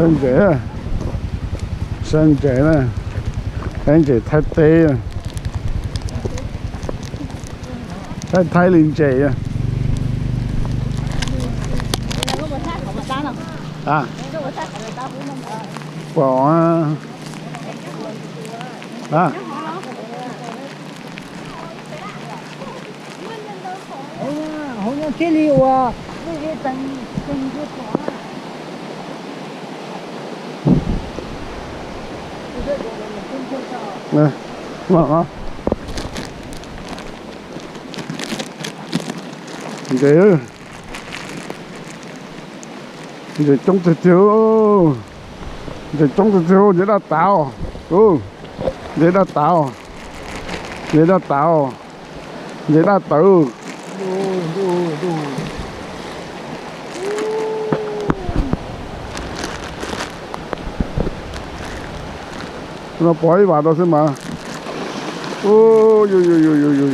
生姐呢，生姐太低啊，太廉姐啊。啊？bỏ à không có chế liệu à cái tầng cái quả nè mở ghế để trong từ thiếu để trong từ thiếu để là tao để là tao để là tao để là tao nó bói vào đó xem mà ô yo yo yo yo yo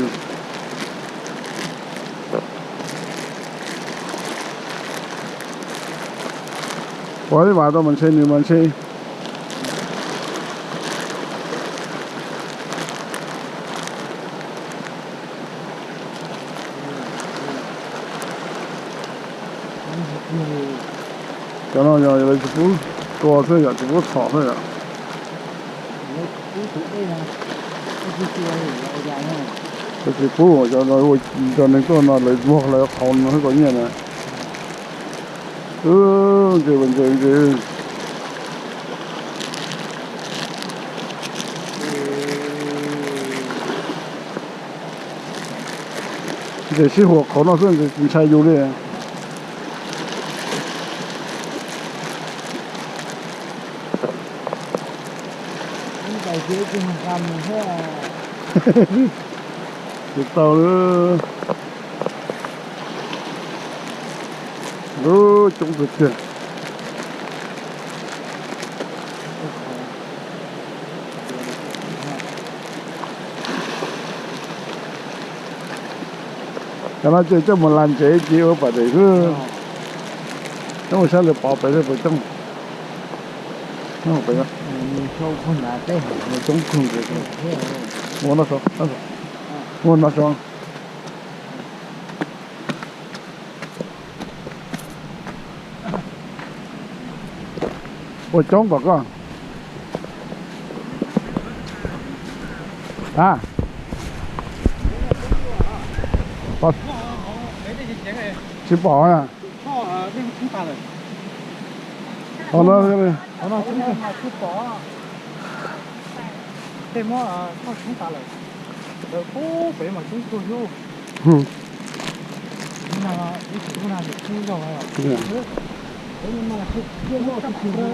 bói vào đó mình xem cho nó giờ lấy chụp to thôi à chụp thỏ thôi à cái chụp cho nó cho nên nó lấy buộc lại còn nó có như này cái vấn đề gì cái sinh hoạt khó nó rất là sai vô đấy được tàu nữa chúng được chưa cho nó chơi cho một lần chế chỉ ở bà để cứ nó mà sao lại bỏไปเลยไปtrong nóไปđó không không là đây nó trong không được muốn nó sao muốn nó sao ôi trống vào con à bỏ chỉ bỏ à nó chút bỏ cái mỏ nó chúng ta lại rồi cố phải mà chúng tôi vô nào đi chỗ nào được chưa rồi à nhưng mà cái mỏ thì chưa rồi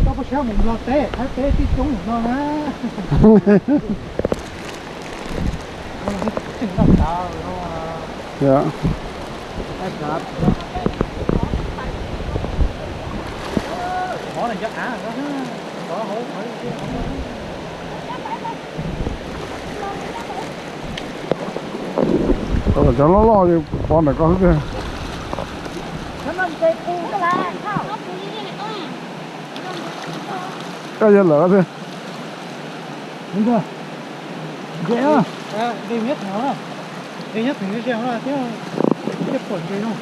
tao có sao mình lo té thái té tí chúng nó ha dạ bỏ này chắc á bỏ hổ phải rồi cho nó lo thì con này có cái cái gì lỡ thế đúng chưa dễ không đi nhất nó đi nhất thì cái xem nó thế cái quần gì không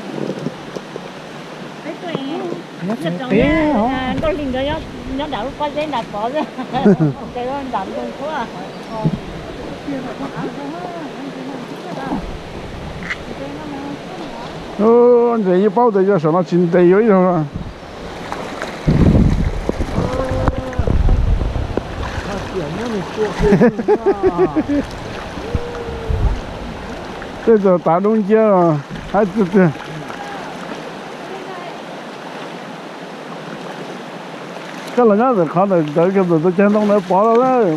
tôi liền rồi nó đảo qua giấy đặt bỏ ra cái đó đảo tôi quá à anh chị bao giờ cho sao nó chín đầy vậy thôi bây giờ打东街了还是这cái là nhá khó là tới cái tôi trên đông này bỏ ra đấy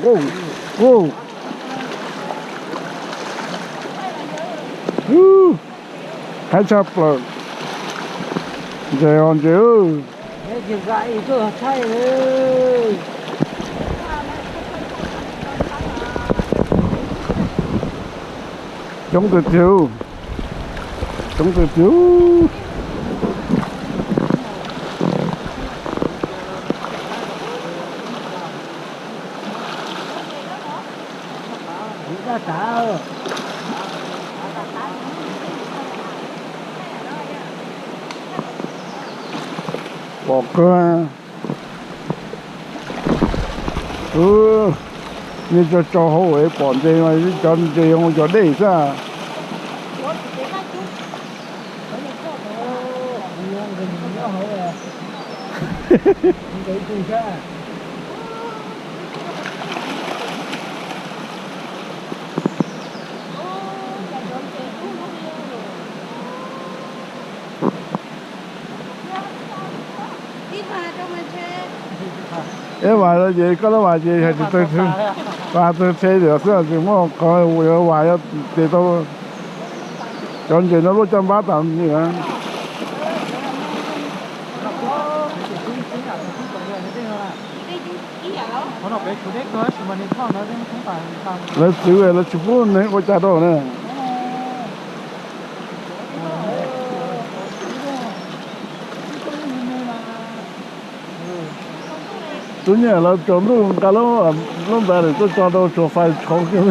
hay chập rồi giờ còn chứ cái gậy cho thay ơi chống từ thiếu ra sao bỏ cơ như cho hậu ấy bỏ gì mà cho gì không cho để ra em mà nó gì có nó mà gì thì tôi và tôi thấy được sao thì mà có vừa vài thì tôi chọn gì nó lúc trăm bát tầm gì hả nó chịu nó chịu phun này có cha đâu nè tôi nhớ là chọn luôn cả lúc đó tôi cho đâu cho phải không kêu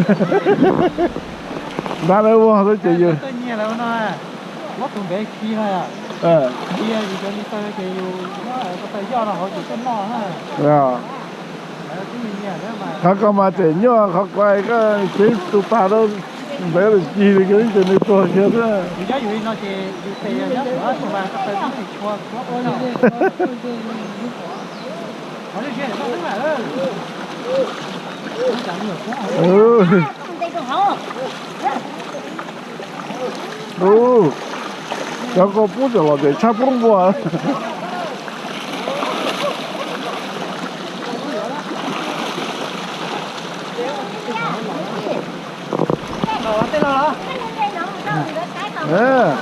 đã đâu mà tôi chỉ tôi nhớ là nó nó cũng bé kia à kia thì cho nên tôi cái nó có phải do là họ chỉ có nó haเขาก็มาเจ๋งเยอะเขาไปก็ซื้อตุ๊กตาแล้วแบบจีนก็จะในตัวเยอะเลย bây giờอยู่nó chỉอยู่แต่ยังเหลือตัวมาก็เป็นที่ชัวร์ชัวร์เลยเขาจะเชื่อเขาไม่ได้จังเหรอ저거 뿌려라 돼. 차 뿌린 거야. 네.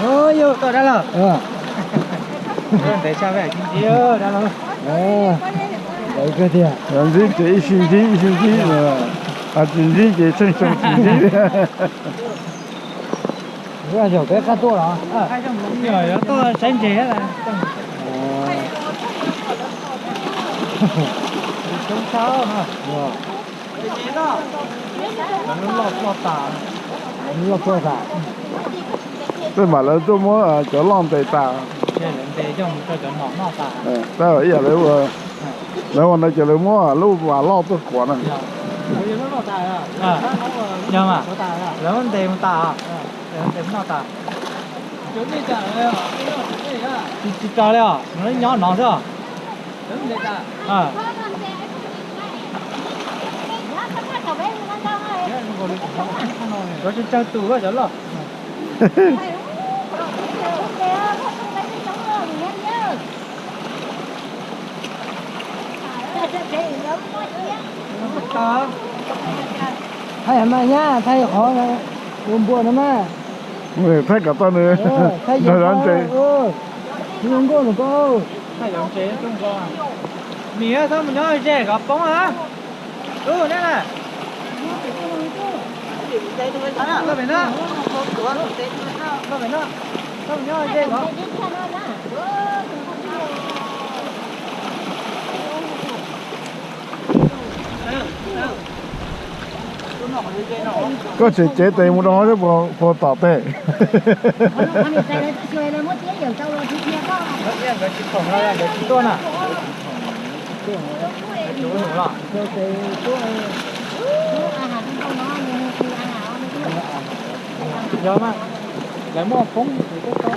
ôi tôi đã là để cha mẹ chính chưa đã là đấy cơ thì 연지 제 신지 아 진지 제 천천 진지 bây giờ cái cá to đó rồi to sáng chế là chúng cháu ha nó lọt tả tôi bảo là tôi muốn chỗ lòng tệ tà đó là giờ nếu mà nó chờ mua lúc mà lo tôi quả này nhưng mà nếu anh tìm tà tìm nó tà chỉ cho đấy nó nhỏ nó chưa có trên trang tủ rồi rồi thay mà nhá thay khó này buồn lắm mà người thay cả tên nữa thay rồi anh chị không có được cô thay giống chế không có mía sao mà nhớ chế gặp bóng hả đây này nó phải nó sao mà nhớ chế gặp có chỉ chế tiền một đó chứ bộ tỏ tệ giờ mà lại mua phóng thì có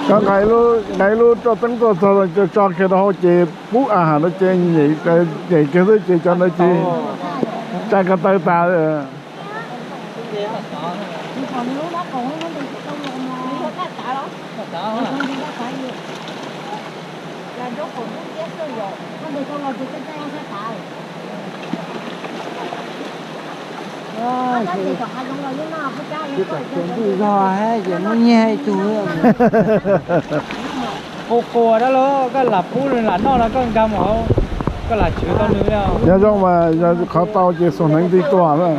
có ngày luôn cho tính cho cái đó chị bút nó chơi nhị cái thứ chị cho nó chị cha cái tay ta chuẩn rồi hay chỉ nó nhẹ chú cô đó lo cái là phú là nó là con cam hậu có là chữ con nữa đâu. nhớ trong mà giờ khó tao chỉ xuống hành đi tua nữa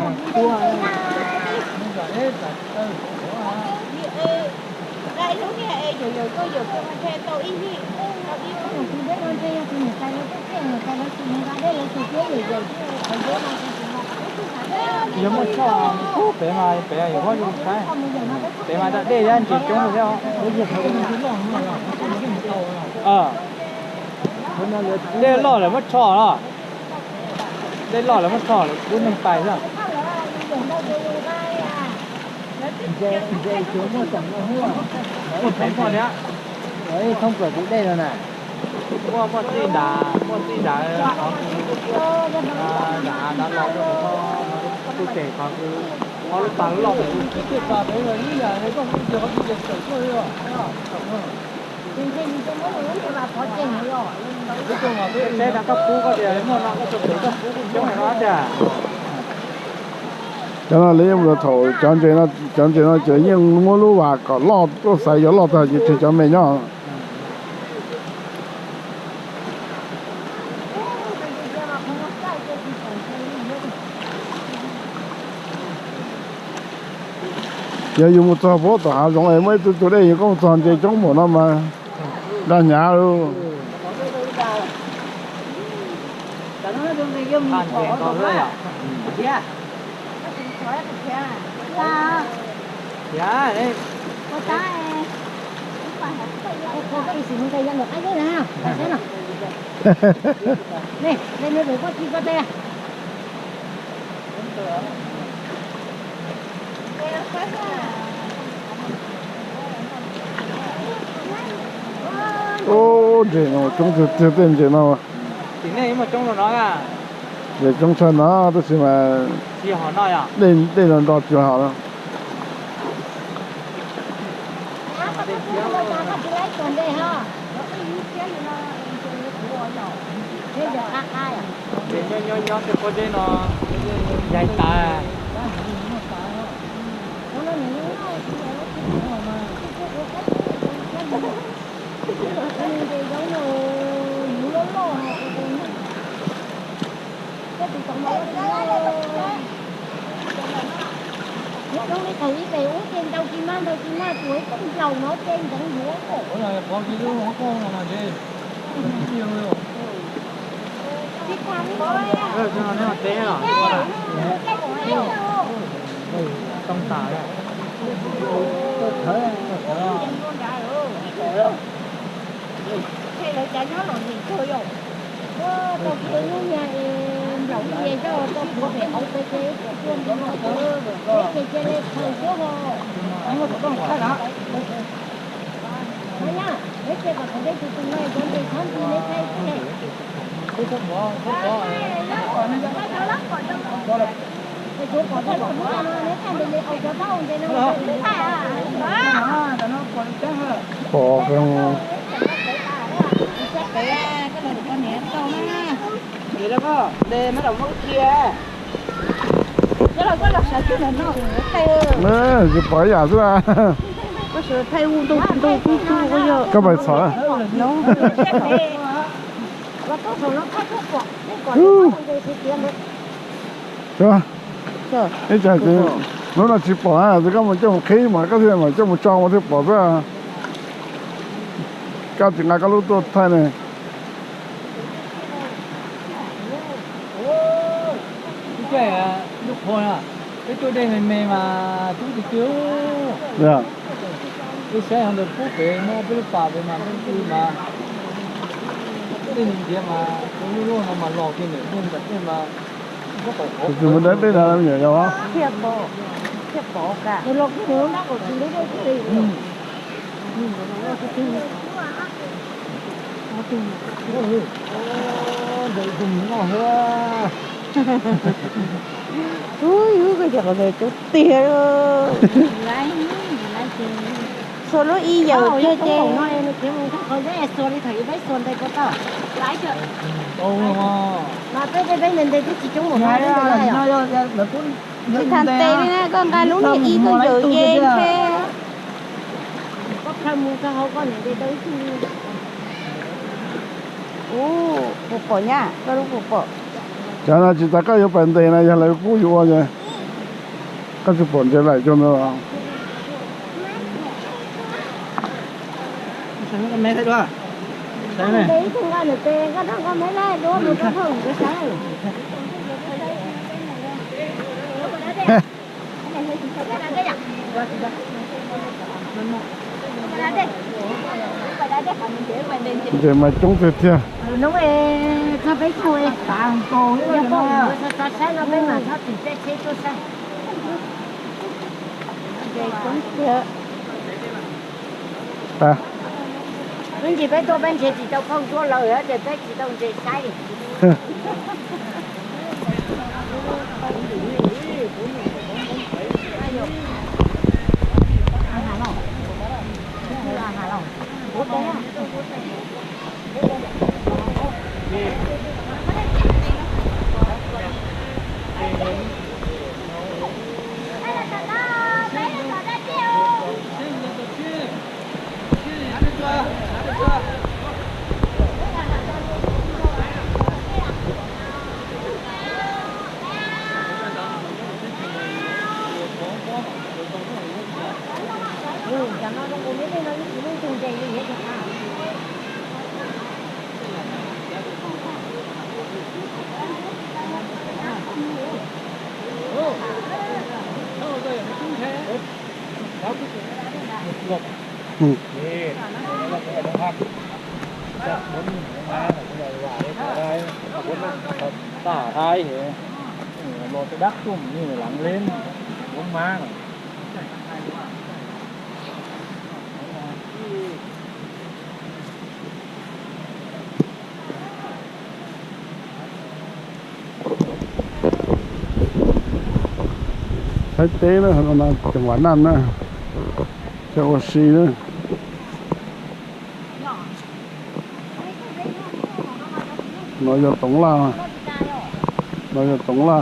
đây lúc này rồi rồi tôi rồi tôi theo tôi ý đi tôi đi không tôi biết rồi đây tôi người ta nó cái người ta nó chỉ người ta đây là tôi biết rồi rồi tôi biết nó Giống một trò bé mà có những cái bé mà để ra chỉ chúng rồi sao? Đây lò là mất trò đó. Đây lò là mất trò là cũng mình phải rồi. Một cái trò đấy á. Đấy, không cửa cũng đây rồi này. Mua tin đá đã lò tôi kể khoảng nó lúc bán lò Cái quả đấy là như là nó không được có việc sửa chữa rồi. trên tôi muốn thì bà có tiền rồi cuối cùng là cái xe đã cấp cứu có tiền mà nó có chụp được cấp cứu cũng chống này nó chả cho nó lấy một thổ chọn chuyện nó chỉ nhưng mua lúa và có lọ tôi xài gió lọ thôi chỉ cho mình nhau giờ dùng một trò phố tỏa giống ấy mới tôi đây có một tròn chơi chống một năm mà ra nhà luôn ăn tiền có rồi à? Dạ đấy. có tay có cái gì mình thấy nhận được anh đấy nào thế nào này đây nơi để có chi có đây ô để nó trong từ tiền để nó Tính này mà trong nó à? để trong chân nó tôi xin mà Chỉ họ nói à? đây là đọt cho họ đó Để nhớ cái con dây nó dài ta. Lúc đấy thử về uống trên đâu chi mang tuổi cũng giàu nó trên chẳng dúa cổ. Ủa là có cái đứa nó con mà gì? Nhiều rồi. Đi thăm thôi. Cho nó té à? Tông tả đấy. Thế là chả nó làm gì chơi rồi. Tôi cứ nhà lẩu về cho tôi có thể ông cái chuyên cho nó cái chơi lên thời số hồ. Anh cóต้องใช่นะ Thôi nhá, đấy chơi vào đây thì tôi nói con đi khám thì lấy thay thế. Không có. Cái chỗ có thật cũng nó nếu thành được ông cho tao thì nó phải à. Nó còn chắc hơn. bỏ không Cái này con nhé to mà. Vậy đó có. Đây mới đầu mất kia. Cái là có lọc sạch chứ là nó thay nè chỉ bỏ giả ra có sự thay u tu bây giờ. các bạn sợ Nó và có số nó thay thuốc quả. Còn thì tiền đấy. chưa Trời. cái chả chỉ nó là chỉ bỏ à thì các bạn cho một khí mà cái gì mà cho một tròn mà thì bỏ ra các chị ngay cái lúc tôi thay này Cái lúc hồi à. Cái chỗ đây mềm mà chúng thì chứ. dạ Cái xe hàng được phút về mua cái phà về mà cái gì mà cái gì mà cái luôn mà lò kia nữa nhưng mà có phải thì mình đến đây là làm gì đâu Thiệt bỏ cả. Rồi lọc cái nó của chị đấy cái gì. Để dùng nó hơn. Ui cái giờ về chỗ tiền rồi. Lấy tiền. Số nó y dầu chưa chê. Nói em kiếm không có cái số đi thấy mấy số đây có tao. Lái chưa? Mà tới đây mình đây chỉ chúng một hai đấy rồi. Thì thành tê đi nè, con cái lúc này y tôi dự dê khe. Có khai mua sao không có này đây tới chứ. Ồ, phụ bỏ nha, có lúc phụ bỏ. chả là chỉ ta có yêu bản địa này giờ lại phú yêu rồi có chụp bản trở lại cho nó Sáng con mẹ thấy đó. Sáng này. Đấy không ra được tiền, có thằng con mấy này đua một cái thùng cái sáng. để mà trúng tuyệt chưa Nó về nó phải thôi tàng cổ nó không nó sẽ nó bên mà nó chỉ sẽ chế cho sang về cũng chưa ta bên chỉ phải tôi bên chỉ tao không cho lời á để phải chỉ tao chỉ sai Tả thái thì một cái đắc cũng như là lắng lên bóng má này. thấy tế đó nó chẳng quán ăn nữa cho oxy nữa nói cho tổng là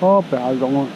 có bẻ rộng